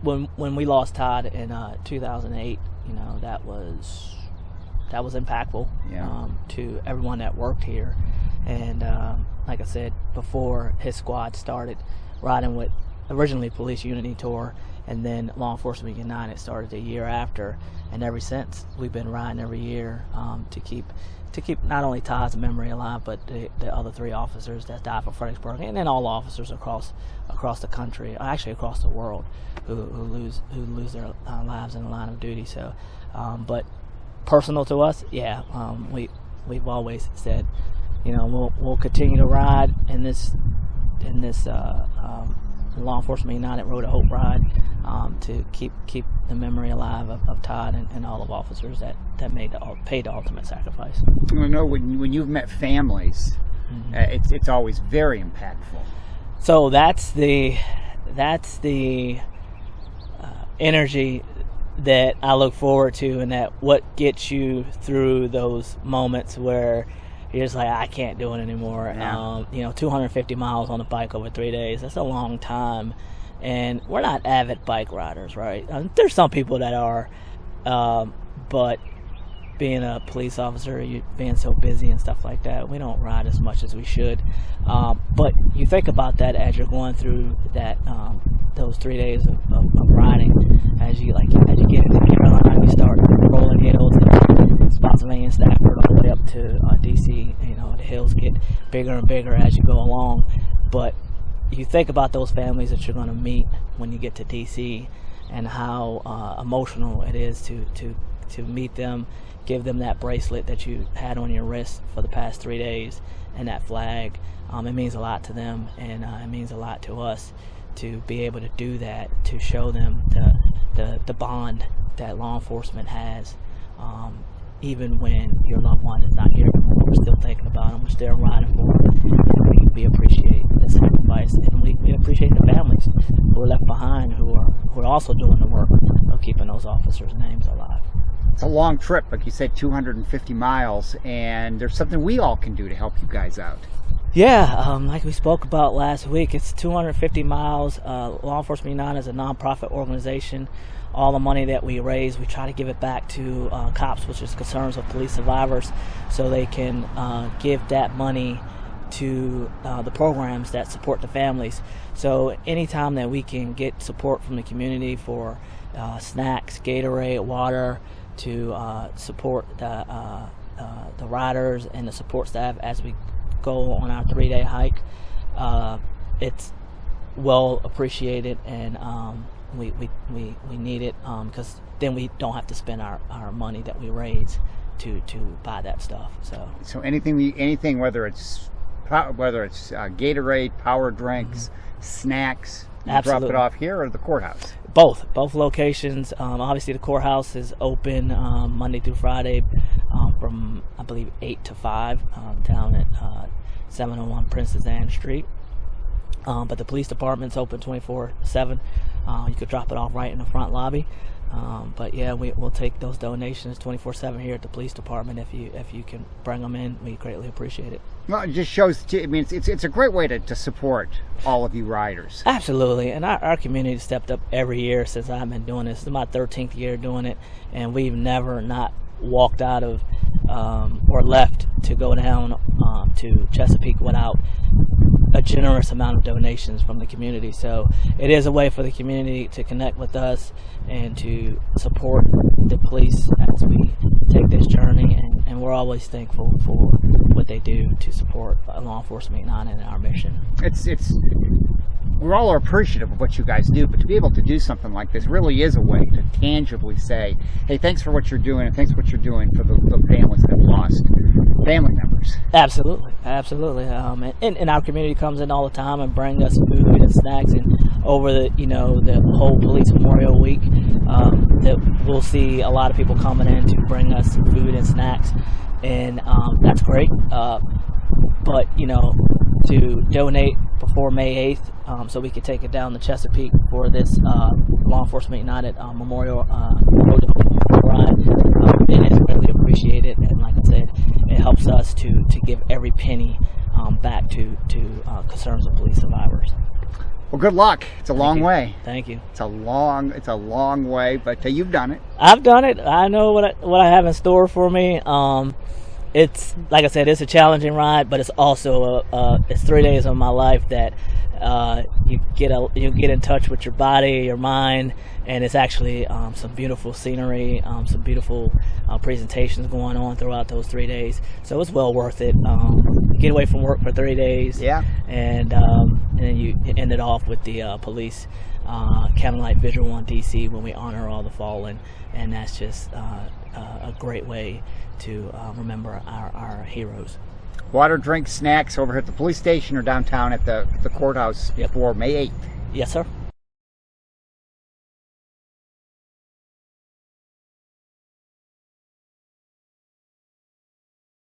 when we lost Todd in 2008, that was impactful to everyone that worked here. And like I said before, his squad started riding with originally Police Unity Tour, and then Law Enforcement United started the year after, and ever since we've been riding every year to keep not only Todd's memory alive, but the other 3 officers that died for Fredericksburg, and then all officers across the country, actually across the world, who lose their lives in the line of duty. So, but personal to us, we've always said, we'll continue to ride in this Law Enforcement United Road to Hope ride to keep the memory alive of Todd and all of officers that paid the ultimate sacrifice. I know when you've met families, it's always very impactful. So that's the energy that I look forward to, and that what gets you through those moments where you're just like, I can't do it anymore. Yeah. 250 miles on a bike over 3 days, that's a long time. And we're not avid bike riders, right? There's some people that are, but being a police officer, you being so busy and stuff like that, we don't ride as much as we should. But you think about that as you're going through that those 3 days of riding. As you get into Carolina, you start rolling hills and Spotsylvania and Stafford all the way up to DC. The hills get bigger and bigger as you go along. But you think about those families that you're going to meet when you get to DC, and how emotional it is to meet them, give them that bracelet that you had on your wrist for the past 3 days, and that flag. It means a lot to them, and it means a lot to us to be able to do that, to show them the bond that law enforcement has. Even when your loved one is not here anymore, we're still thinking about them, we're still riding for them. We appreciate the sacrifice, and we appreciate the families who are left behind, who are also doing the work of keeping those officers' names alive. It's a long trip, like you said, 250 miles, and there's something we all can do to help you guys out. Yeah, like we spoke about last week, it's 250 miles. Law Enforcement United is a nonprofit organization. All the money that we raise, we try to give it back to COPS, which is Concerns of Police Survivors, so they can give that money to the programs that support the families. So anytime that we can get support from the community for snacks, Gatorade, water, to support the riders and the support staff as we go on our 3-day hike, it's well appreciated, and we need it, because then we don't have to spend our money that we raise to buy that stuff. So anything, whether it's Gatorade, power drinks, snacks, you drop it off here or the courthouse? Both locations. Obviously the courthouse is open Monday through Friday from, I believe, 8 to 5 down at 701 Princess Anne Street. But the police department's open 24/7. You could drop it off right in the front lobby. But yeah, we'll take those donations 24/7 here at the police department. If you can bring them in, we greatly appreciate it. Well, it just shows. It's a great way to support all of you riders. Absolutely, and our community stepped up every year since I've been doing this. It's my 13th year doing it, and we've never not walked out of or left to go down to Chesapeake without a generous amount of donations from the community. So it is a way for the community to connect with us and to support the police as we take this journey, and we're always thankful for what they do to support Law Enforcement United and our mission. We're all appreciative of what you guys do, but to be able to do something like this really is a way to tangibly say, hey, thanks for what you're doing, and thanks for what you're doing for the families that have lost family members. Absolutely. And our community comes in all the time and bring us food and snacks, and over the whole Police Memorial Week, that we'll see a lot of people coming in to bring us food and snacks, and that's great. But to donate before May 8th, so we could take it down to Chesapeake for this Law Enforcement United Memorial ride, it is really appreciated, and like I said, it helps us to give every penny back to Concerns of Police Survivors. Well, good luck. It's a long way. Thank you. It's a long way, but you've done it. I've done it. I know what I have in store for me. It's like I said, it's a challenging ride, but it's also it's 3 days of my life that you get in touch with your body, your mind, and it's actually some beautiful scenery, some beautiful presentations going on throughout those 3 days. So it's well worth it. Get away from work for 3 days. Yeah. And then you end it off with the police candlelight vigil on DC when we honor all the fallen, and that's just a great way to remember our heroes. Water, drink, snacks over at the police station or downtown at the courthouse before May 8th. Yes, sir.